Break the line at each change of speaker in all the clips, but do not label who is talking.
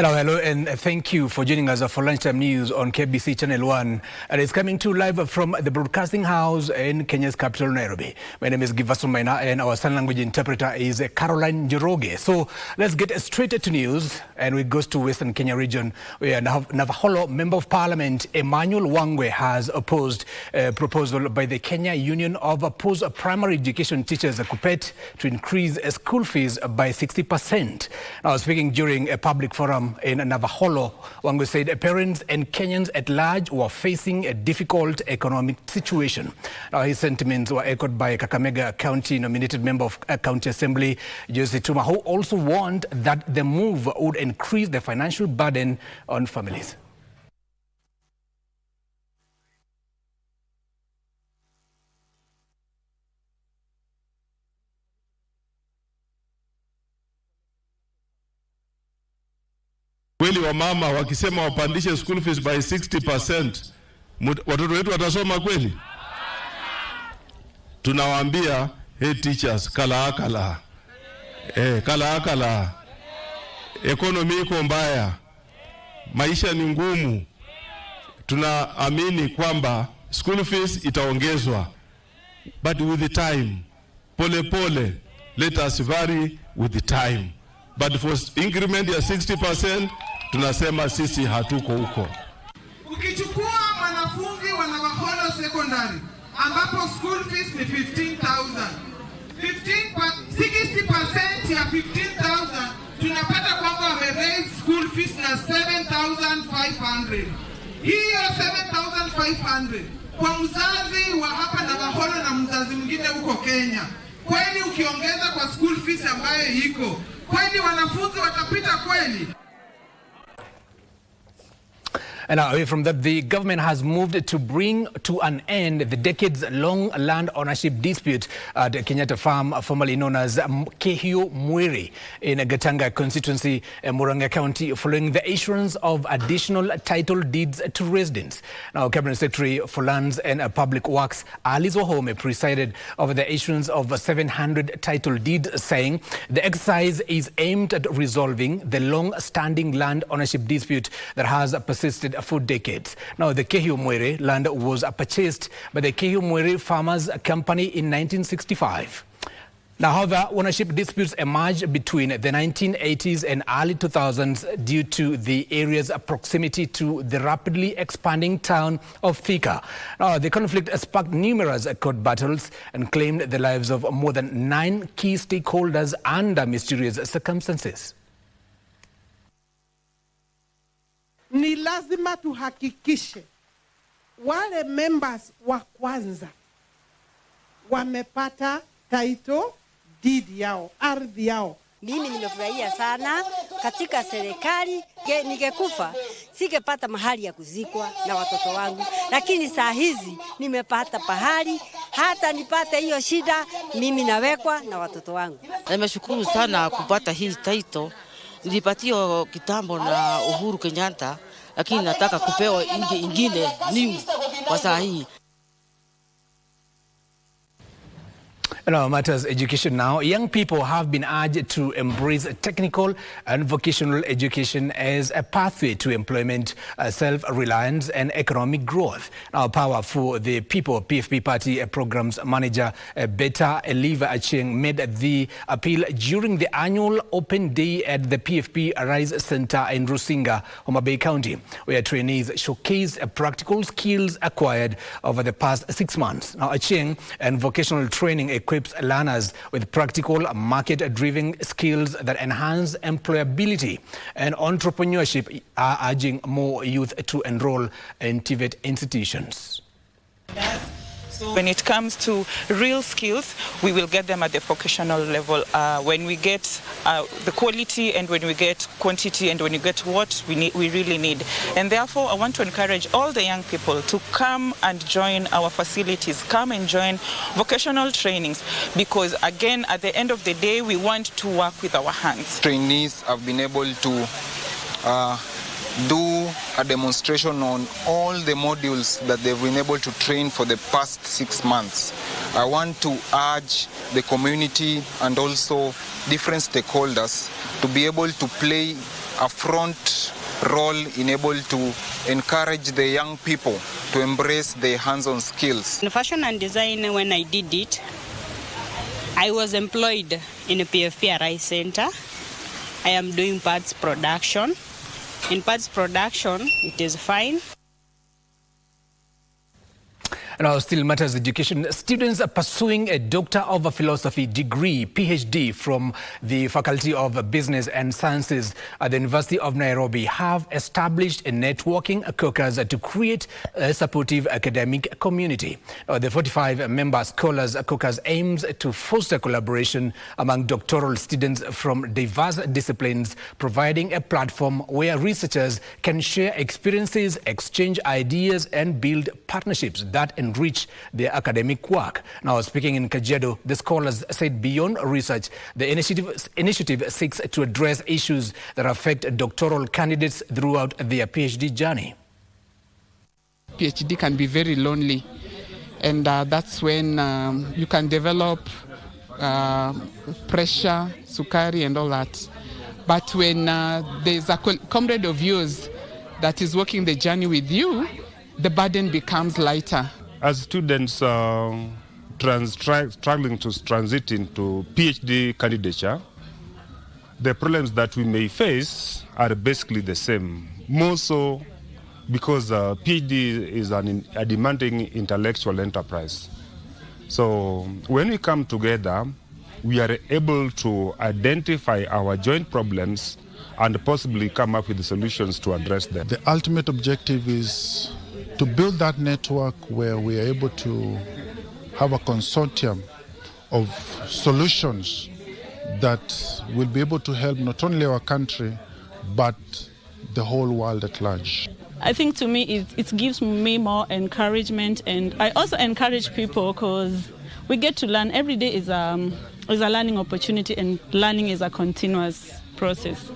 Hello, and thank you for joining us for Lunchtime News on KBC Channel 1. And it's coming to you live from the Broadcasting House in Kenya's capital, Nairobi. My name is Givasun Maina, and our sign language interpreter is Caroline Njoroge. So let's get straight to news, and we go to Western Kenya region, where Navaholo Member of Parliament Emmanuel Wangwe has opposed a proposal by the Kenya Union of Post-Primary Education Teachers, KUPPET, to increase school fees by 60%. Now, speaking during a public forum in Navaholo, Wangwe said parents and Kenyans at large were facing a difficult economic situation. Now, his sentiments were echoed by Kakamega County nominated member of County Assembly, Josie Tuma, who also warned that the move would increase the financial burden on families.
Kweli wa mama wakisema wapandishe school fees by 60%, watoto wetu watasoma kweli? Tunawaambia, hey teachers, kala. Kala. Economy iko mbaya. Maisha ni ngumu. Tunaamini kwamba school fees itaongezwa. But with the time, pole, let us vary with the time. But for increment ya 60%, tunasema sisi hatuko huko.
Ukichukua mwanafunzi wa Navaholo Secondary ambapo school fees ni 15,000. 60% ya 15,000 tunapata kwamba wame-raise school fees na 7,500. Hiyo 7,500 kwa mzazi wa hapa Navaholo na mzazi mwingine huko Kenya. Kweli ukiongeza kwa school fees ambayo iko, kweli wanafunzi watapita kweli?
And away from that, the government has moved to bring to an end the decades-long land ownership dispute at Kenyatta Farm, formerly known as Kehio Mwiri, in Gatanga constituency, Murang'a County, following the issuance of additional title deeds to residents. Now, Cabinet Secretary for Lands and Public Works, Alice Wahome, presided over the issuance of 700 title deeds, saying the exercise is aimed at resolving the long-standing land ownership dispute that has persisted for decades. Now, the Kehio Mwiri land was purchased by the Kehio Mwiri Farmers Company in 1965. Now, however, ownership disputes emerged between the 1980s and early 2000s due to the area's proximity to the rapidly expanding town of Thika. Now, the conflict sparked numerous court battles and claimed the lives of more than 9 key stakeholders under mysterious circumstances.
Ni lazima tuhakikishe wale members wa kwanza wamepata title deed yao, ardhi yao.
Mimi nimefurahia sana katika serikali. Ningekufa singepata mahali ya kuzikwa na watoto wangu, lakini saa hizi nimepata pahali, hata nipate hiyo shida mimi nawekwa na watoto wangu.
Nimeshukuru sana kupata hii title. Nilipatiwa kitambo na Uhuru Kenyatta, lakini nataka kupewa ingine new kwa saa hii.
Now, matters education now. Young people have been urged to embrace technical and vocational education as a pathway to employment, self-reliance and economic growth. Now, Power for the People PFP Party Programs Manager Beta Eliva Achieng made the appeal during the annual open day at the PFP Rise Center in Rusinga, Homa Bay County, where trainees showcased practical skills acquired over the past 6 months. Now, Achieng and vocational training equips learners with practical market-driven skills that enhance employability and entrepreneurship, are urging more youth to enroll in TVET institutions.
When it comes to real skills, we will get them at the vocational level. When we get the quality and when we get quantity and when we get what we really need. And therefore, I want to encourage all the young people to come and join our facilities, come and join vocational trainings, because again, at the end of the day, we want to work with our hands.
Trainees have been able to do a demonstration on all the modules that they've been able to train for the past 6 months. I want to urge the community and also different stakeholders to be able to play a front role in able to encourage the young people to embrace the hands-on skills.
In fashion and design, when I did it, I was employed in a PFPRI center. I am doing parts production. In parts production, it is fine.
Now, still matters education. Students are pursuing a Doctor of Philosophy degree, PhD, from the Faculty of Business and Sciences at the University of Nairobi have established a networking caucus to create a supportive academic community. The 45-member Scholars Caucus aims to foster collaboration among doctoral students from diverse disciplines, providing a platform where researchers can share experiences, exchange ideas, and build partnerships that enrich their academic work. Now, speaking in Kajiado, the scholars said beyond research, the initiative seeks to address issues that affect doctoral candidates throughout their PhD journey.
PhD can be very lonely, and that's when you can develop pressure, sukari, and all that. But when there's a comrade of yours that is walking the journey with you, the burden becomes lighter.
As students struggling to transit into PhD candidature, the problems that we may face are basically the same. More so because PhD is a demanding intellectual enterprise. So when we come together, we are able to identify our joint problems and possibly come up with solutions to address them.
The ultimate objective is to build that network where we are able to have a consortium of solutions that will be able to help not only our country, but the whole world at large.
I think to me it gives me more encouragement, and I also encourage people because we get to learn. Every day is a learning opportunity, and learning is a continuous process.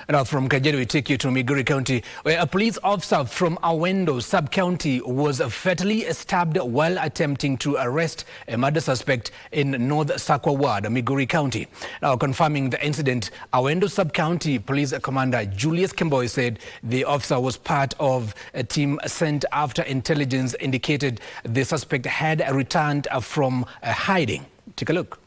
Now, from Kajiado, we take you to Migori County, where a police officer from Awendo sub-county was fatally stabbed while attempting to arrest a murder suspect in North Sakwa Ward, Migori County. Now, confirming the incident, Awendo sub-county police commander Julius Kemboi said the officer was part of a team sent after intelligence indicated the suspect had returned from hiding. Take a look.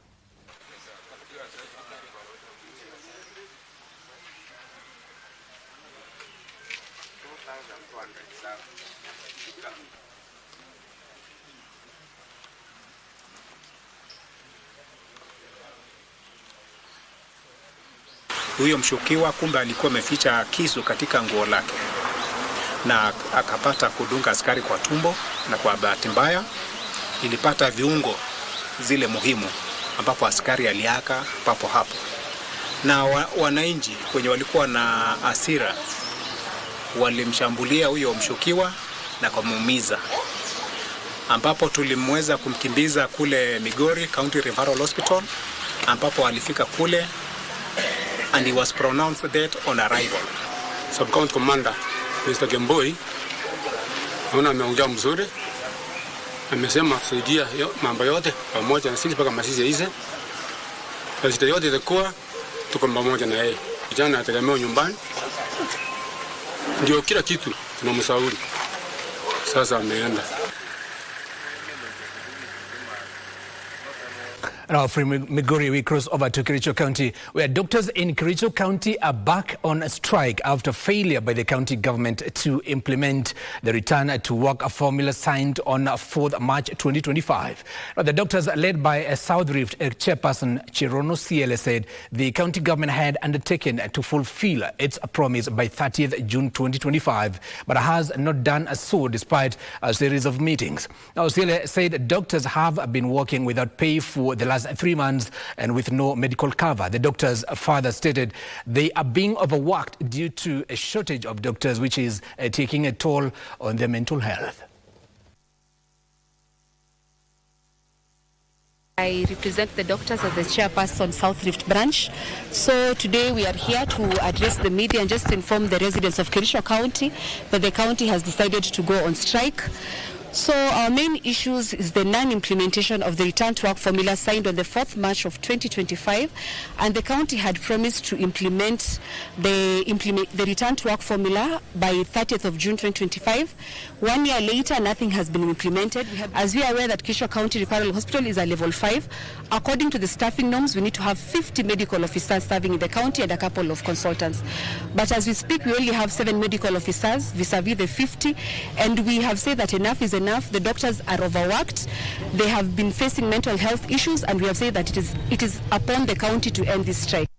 Huyo mshukiwa kumbe alikuwa ameficha kisu katika nguo lake na akapata kudunga askari kwa tumbo, na kwa bahati mbaya ilipata viungo zile muhimu ambapo askari aliaka papo hapo, na wananchi wenye walikuwa na hasira walimshambulia huyo mshukiwa na kumuumiza, ambapo tulimweza kumkimbiza kule Migori County Referral Hospital, ambapo alifika kule and he was pronounced dead on arrival.
Sub-County Commander Mr. Kemboi naona ameongea mzuri, amesema tusaidia mambo yote pamoja na sisi mpaka masisi hizi, na shida yote itakuwa tuko pamoja na yeye. Kijana ategemea nyumbani, ndio kila kitu tunamshauri. Sasa ameenda.
Now, from Migori, we cross over to Kericho County, where doctors in Kericho County are back on strike after failure by the county government to implement the return to work formula signed on 4th March 2025. Now, the doctors, led by South Rift chairperson Chirono Ciele, said the county government had undertaken to fulfill its promise by 30th June 2025, but has not done so despite a series of meetings. Now, Ciele said doctors have been working without pay for the last 3 months and with no medical cover. The doctors further stated they are being overworked due to a shortage of doctors, which is taking a toll on their mental health.
I represent the doctors as the chairperson South Rift branch. So today we are here to address the media and just inform the residents of Kericho County that the county has decided to go on strike. So our main issues is the non-implementation of the return to work formula signed on the 4th March of 2025, and the county had promised to implement the return to work formula by 30th of June 2025. 1 year later, nothing has been implemented. As we are aware that Kishwa County Referral Hospital is a level 5. According to the staffing norms, we need to have 50 medical officers serving in the county and a couple of consultants. But as we speak, we only have 7 medical officers vis-a-vis the 50, and we have said that enough is enough. The doctors are overworked. They have been facing mental health issues, and we have said that it is upon the county to end this strike.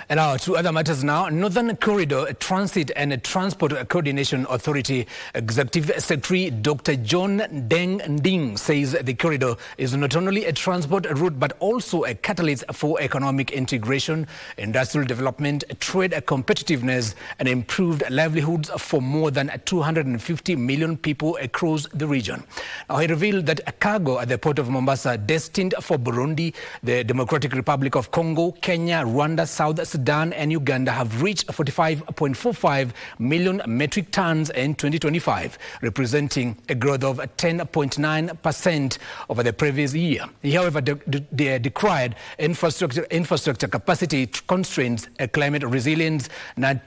And now to other matters now. Northern Corridor Transit and Transport Coordination Authority Executive Secretary Dr. John Deng Ding says the corridor is not only a transport route but also a catalyst for economic integration, industrial development, trade competitiveness and improved livelihoods for more than 250 million people across the region. Now, he revealed that a cargo at the port of Mombasa destined for Burundi, the Democratic Republic of Congo, Kenya, Rwanda, South Sudan and Uganda have reached 45.45 million metric tons in 2025, representing a growth of 10.9% over the previous year. He, however, decried infrastructure capacity constraints, climate resilience,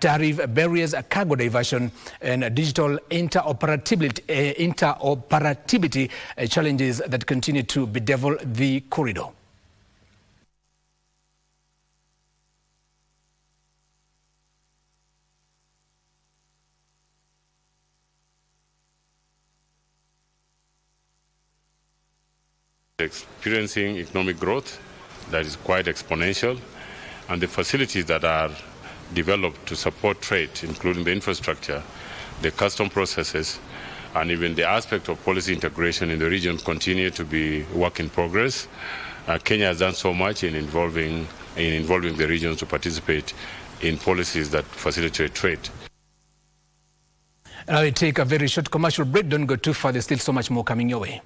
tariff barriers, cargo diversion, and digital interoperability challenges that continue to bedevil the corridor.
Experiencing economic growth that is quite exponential, and the facilities that are developed to support trade, including the infrastructure, the custom processes, and even the aspect of policy integration in the region continue to be work in progress. Kenya has done so much in involving the regions to participate in policies that facilitate trade.
And I take a very short commercial break. Don't go too far. There's still so much more coming your way.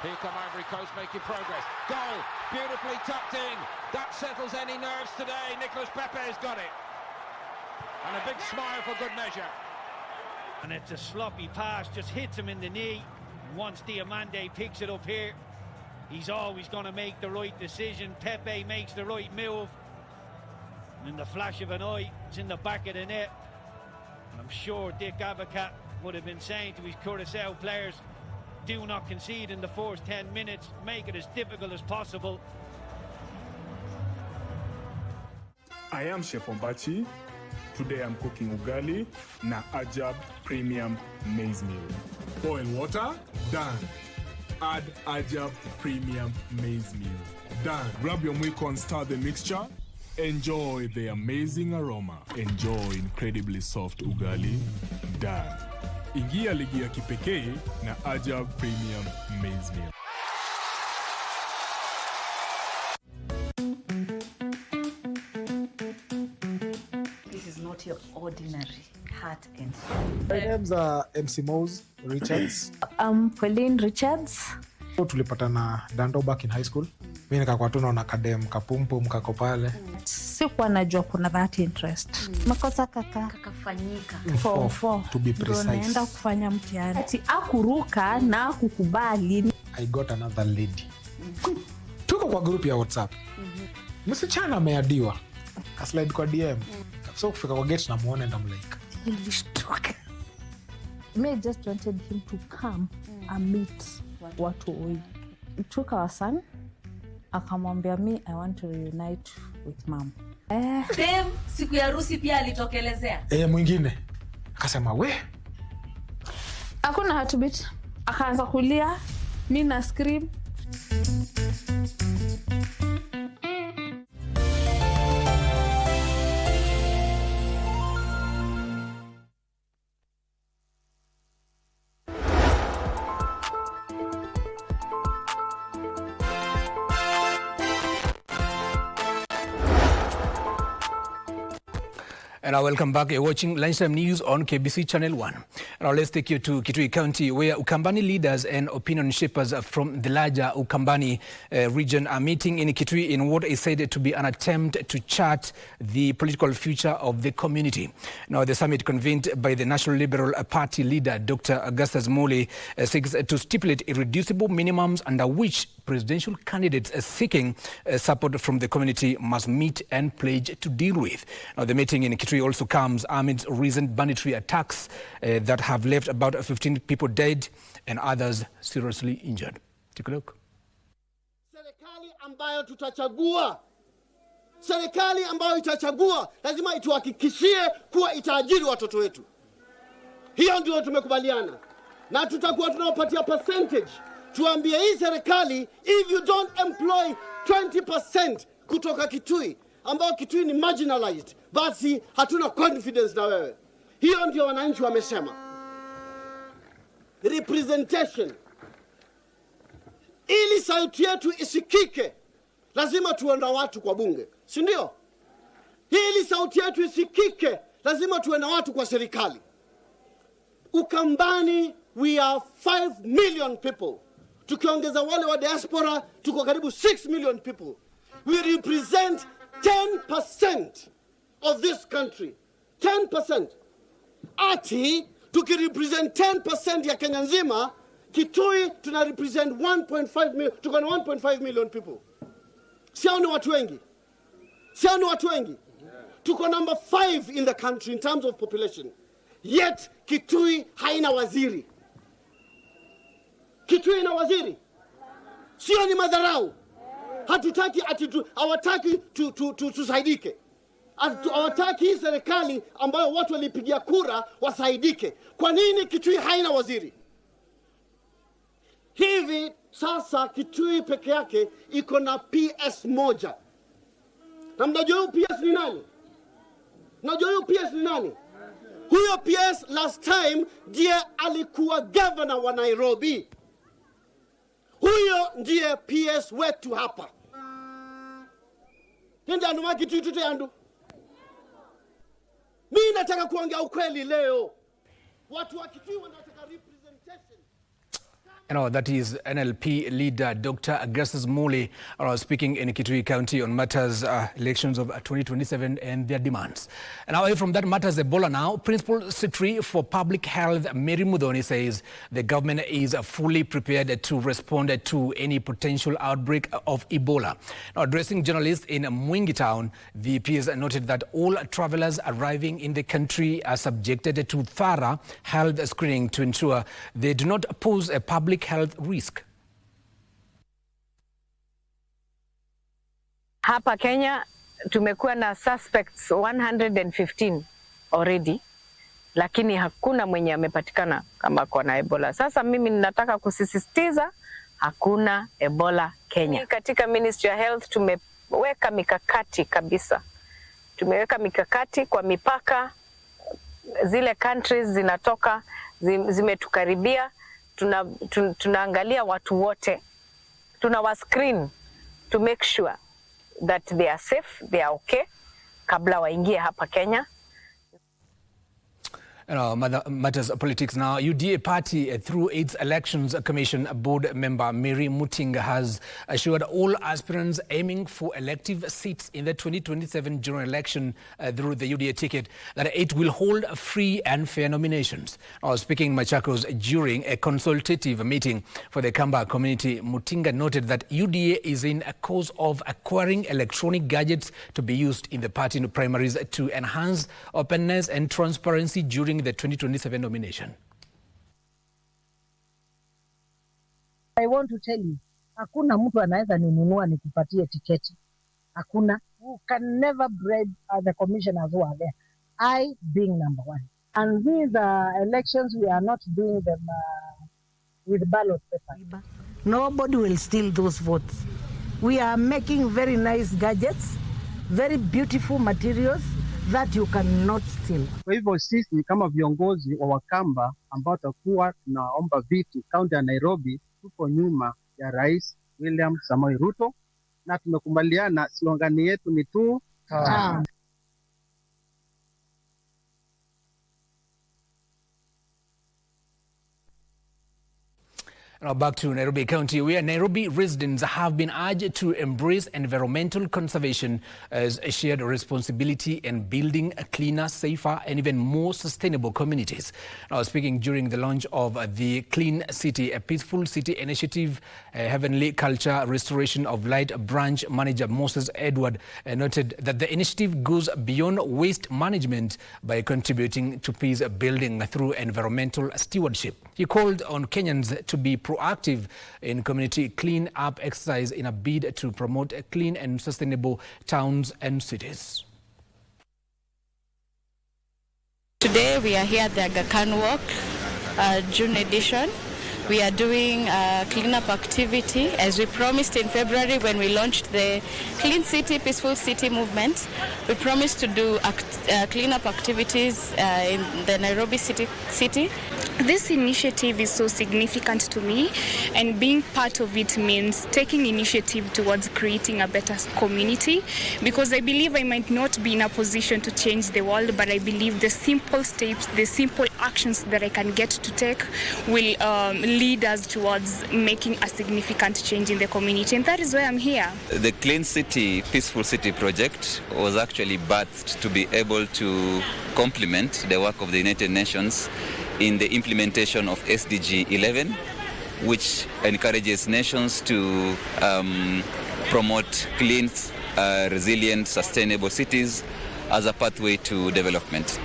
Here come Ivory Coast making progress. Goal, beautifully tucked in. That settles any nerves today. Nicolas Pepe's got it. And a big smile for good measure.
And it's a sloppy pass, just hits him in the knee. Once Diamande picks it up here, he's always going to make the right decision. Pepe makes the right move. And in the flash of an eye, it's in the back of the net. And I'm sure Dick Avocat would have been saying to his Curaçao players, do not concede in the first 10 minutes, make it as difficult as possible.
I am Chef Ombachi. Today I'm cooking ugali na Ajab Premium Maize Meal. Boil water, done. Add Ajab Premium Maize Meal. Done. Grab your mwiko and stir the mixture. Enjoy the amazing aroma. Enjoy incredibly soft ugali. Done. Ingia ligi ya kipekee na Ajab Premium Maize Meal.
This is not your ordinary heart and soul.
My name's MC Mose Richards.
I'm Pauline Richards.
Tulipatana Dando back in high school. Mimi nikakuwa tu naona kadem kapumpum kako pale.
Sikuwa najua kuna that interest. Makosa kakafanyika. Form 4
to be precise.
Naenda kufanya mtihani. Ati akuruka na kukubali.
I got another lady. Tuko kwa group ya WhatsApp. Msichana ameadiwa. Kaslide kwa DM. So kufika kwa gate na muone and I'm like,
ilishtuka. Me just wanted him to come and meet watu oi. It took our son. Akamwambia me I want to reunite with mom.
Dem siku ya harusi pia alitokelezea.
Mwingine akasema we.
Hakuna heartbeat. Akaanza kulia. Mimi na scream.
And welcome back. You're watching Lunchtime News on KBC Channel 1. Now let's take you to Kitui County, where Ukambani leaders and opinion shapers from the larger Ukambani region are meeting in Kitui in what is said to be an attempt to chart the political future of the community. Now the summit, convened by the National Liberal Party leader, Dr. Augustus Mule, seeks to stipulate irreducible minimums under which presidential candidates seeking support from the community must meet and pledge to deal with. Now the meeting in Kitui also comes amidst recent banditry attacks that have left about 15 people dead and others seriously injured. Take a look.
Serikali ambayo tutachagua, serikali ambayo itachagua lazima ituhakikishie kuwa itaajiri watoto wetu. Hiyo ndio tumekubaliana. Na tutakuwa tunawapatia percentage. Tuambie hii serikali, if you don't employ 20% kutoka Kitui, ambao Kitui ni marginalized, basi hatuna confidence na wewe. Hiyo ndio wananchi wamesema. Representation. Ili sauti yetu isikike, lazima tuwe na watu kwa bunge, si ndio? Ili sauti yetu isikike, lazima tuwe na watu kwa serikali. Ukambani, we are 5 million people. Tukiongeza wale wa diaspora, tuko karibu 6 million people. We represent 10% of this country. 10%. Ati, tukirepresent 10% ya Kenya nzima, Kitui tuna represent 1.5 million, tuko na 1.5 million people. Sio ni watu wengi. Sio ni watu wengi. Tuko number 5 in the country in terms of population. Yet, Kitui haina waziri. Kitui ina waziri. Sio ni madharau. Hatutaki hawataki tusaidike. Hawataki hii serikali ambayo watu walipigia kura wasaidike. Kwa nini Kitui haina waziri? Hivi sasa Kitui peke yake iko na PS moja. Na mnajua huyo PS ni nani? Mnajua huyo PS ni nani? Huyo PS last time ndiye alikuwa governor wa Nairobi. Huyo ndiye PS wetu hapa. Nenda andu maki tuitute andu. Mimi nataka kuongea ukweli leo. Watu wa Kitui wanataka representation.
You know, that is NLP leader Dr. Augustus Mule speaking in Kitui County on matters elections of 2027 and their demands. And away from that matters Ebola now, Principal Secretary for Public Health Mary Mudhoni says the government is fully prepared to respond to any potential outbreak of Ebola. Now, addressing journalists in Mwingi Town, the PS noted that all travelers arriving in the country are subjected to thorough health screening to ensure they do not pose a public health risk.
Hapa Kenya tumekuwa na suspects 115 already, lakini hakuna mwenye amepatikana kama kwa na Ebola. Sasa mimi ninataka kusisitiza hakuna Ebola Kenya. Katika Ministry of Health tumeweka mikakati kabisa. Tumeweka mikakati kwa mipaka, zile countries zinatoka zimetukaribia. Tunaangalia watu wote, tunawascreen to make sure that they are safe, they are okay kabla waingie hapa Kenya.
Matters of politics now. UDA party, through its Elections Commission board member Mary Mutinga, has assured all aspirants aiming for elective seats in the 2027 general election through the UDA ticket that it will hold free and fair nominations. Speaking in Machakos during a consultative meeting for the Kamba community, Mutinga noted that UDA is in a cause of acquiring electronic gadgets to be used in the party primaries to enhance openness and transparency during the 2027 nomination.
I want to tell you, hakuna mtu anaweza ninunua nikupatie tiketi. Hakuna. You can never bribe the commissioners who are there. I being number one. And these elections, we are not doing them with ballot paper. Nobody will steal those votes. We are making very nice gadgets, very beautiful materials that you cannot steal.
Kwa hivyo sisi kama viongozi wa Wakamba ambao tutakuwa tunaomba viti kaunti ya Nairobi, tuko nyuma ya Rais William Samoei Ruto na tumekubaliana slogani yetu ni tu
Now back to Nairobi County, where Nairobi residents have been urged to embrace environmental conservation as a shared responsibility in building a cleaner, safer and even more sustainable communities. Now speaking during the launch of the Clean City, a Peaceful City initiative, Heavenly Culture Restoration of Light branch manager Moses Edward noted that the initiative goes beyond waste management by contributing to peace building through environmental stewardship. He called on Kenyans to be proactive in community clean-up exercise in a bid to promote clean and sustainable towns and cities.
Today we are here at the Aga Khan Walk, June edition. We are doing a clean-up activity as we promised in February when we launched the Clean City, Peaceful City movement. We promised to do clean-up activities in the Nairobi city.
This initiative is so significant to me, and being part of it means taking initiative towards creating a better community, because I believe I might not be in a position to change the world, but I believe the simple steps, the simple actions that I can get to take will lead us towards making a significant change in the community, and that is why I'm here.
The Clean City, Peaceful City project was actually birthed to be able to complement the work of the United Nations in the implementation of SDG 11, which encourages nations to promote clean, resilient, sustainable cities as a pathway to development.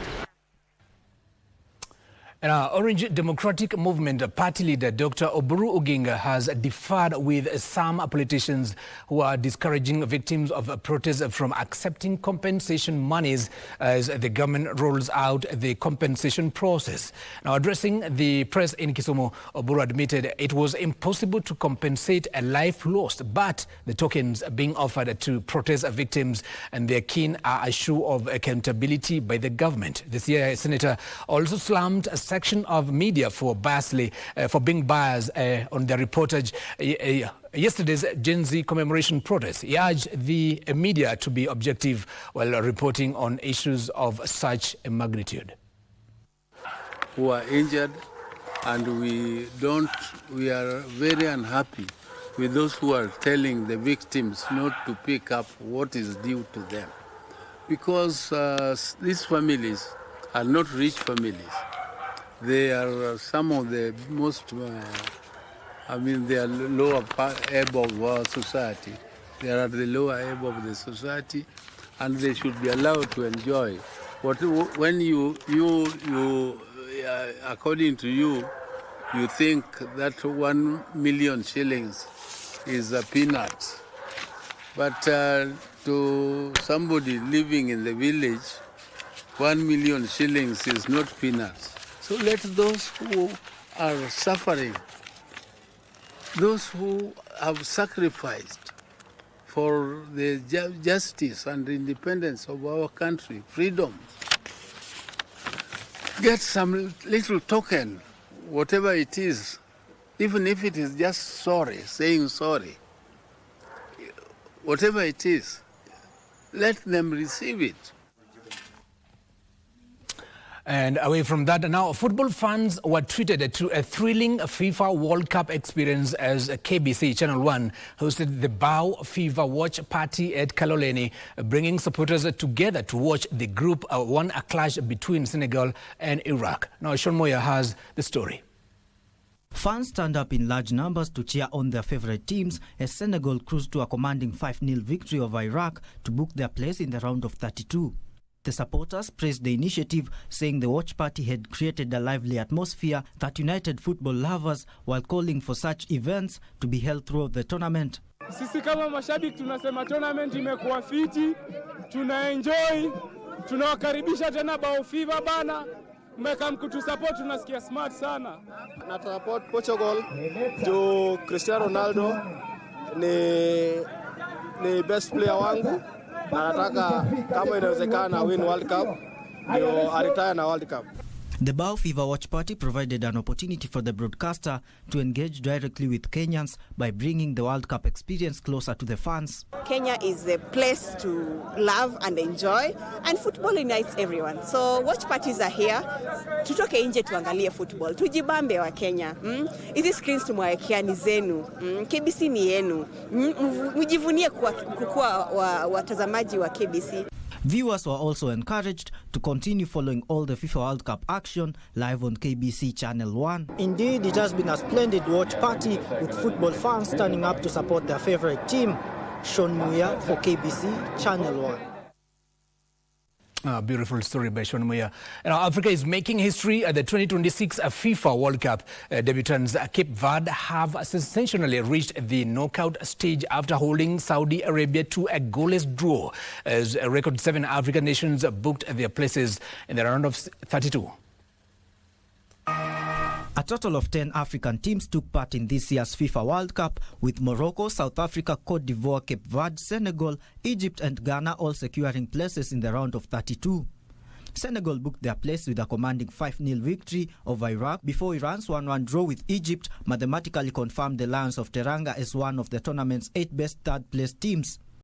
And our Orange Democratic Movement party leader Dr. Oburu Oginga has differed with some politicians who are discouraging victims of protests from accepting compensation monies as the government rolls out the compensation process. Now, addressing the press in Kisumu, Oburu admitted it was impossible to compensate a life lost, but the tokens being offered to protest victims and their kin are a show of accountability by the government. The CIA senator also slammed a section of media for being biased on the reportage yesterday's Gen Z commemoration protest. He urged the media to be objective while reporting on issues of such a magnitude.
Who are injured, and we are very unhappy with those who are telling the victims not to pick up what is due to them, because these families are not rich families. They are some of the most, they are lower ebb of our society. They are at the lower ebb of the society, and they should be allowed to enjoy. When you according to you think that 1 million shillings is a peanut, but to somebody living in the village, 1 million shillings is not peanuts. So let those who are suffering, those who have sacrificed for the justice and independence of our country, freedom, get some little token, whatever it is, even if it is just sorry, saying sorry, whatever it is, let them receive it.
And away from that, now football fans were treated to a thrilling FIFA World Cup experience as KBC Channel 1 hosted the Bow FIFA Watch Party at Kaloleni, bringing supporters together to watch the Group 1 clash between Senegal and Iraq. Now Sean Moya has the story.
Fans turned up in large numbers to cheer on their favorite teams as Senegal cruised to a commanding 5-0 victory over Iraq to book their place in the round of 32. The supporters praised the initiative, saying the watch party had created a lively atmosphere that united football lovers, while calling for such events to be held throughout the tournament.
Sisi kama mashabiki tunasema tournament imekuwa fiti, tunaenjoy, tunawakaribisha tena Bao FIFA bana. mmekam kutusupport, tunasikia smart sana.
Na support Portugal juu Cristiano Ronaldo ni best player wangu, na nataka kama inawezekana win World Cup ndio aretire na World Cup.
The Bao FIFA Watch Party provided an opportunity for the broadcaster to engage directly with Kenyans by bringing the World Cup experience closer to the fans.
Kenya is a place to love and enjoy, and football unites everyone. So watch parties are here. Tutoke nje tuangalie football. Tujibambe wa Kenya. Hizi screens tumwaekea ni zenu. KBC ni yenu. Mjivunie kukua watazamaji wa KBC.
Viewers were also encouraged to continue following all the FIFA World Cup action live on KBC Channel 1.
Indeed, it has been a splendid watch party with football fans turning up to support their favorite team. Sean Muya for KBC Channel 1.
Beautiful story by Sean Muya. Now, Africa is making history at the 2026 FIFA World Cup. Debutants Cape Verde have sensationally reached the knockout stage after holding Saudi Arabia to a goalless draw, as a record 7 African nations booked their places in the round of 32.
A total of 10 African teams took part in this year's FIFA World Cup, with Morocco, South Africa, Cote d'Ivoire, Cape Verde, Senegal, Egypt and Ghana all securing places in the round of 32. Senegal booked their place with a commanding 5-0 victory over Iraq before Iran's 1-1 draw with Egypt mathematically confirmed the Lions of Teranga as one of the tournament's 8 best third-place teams.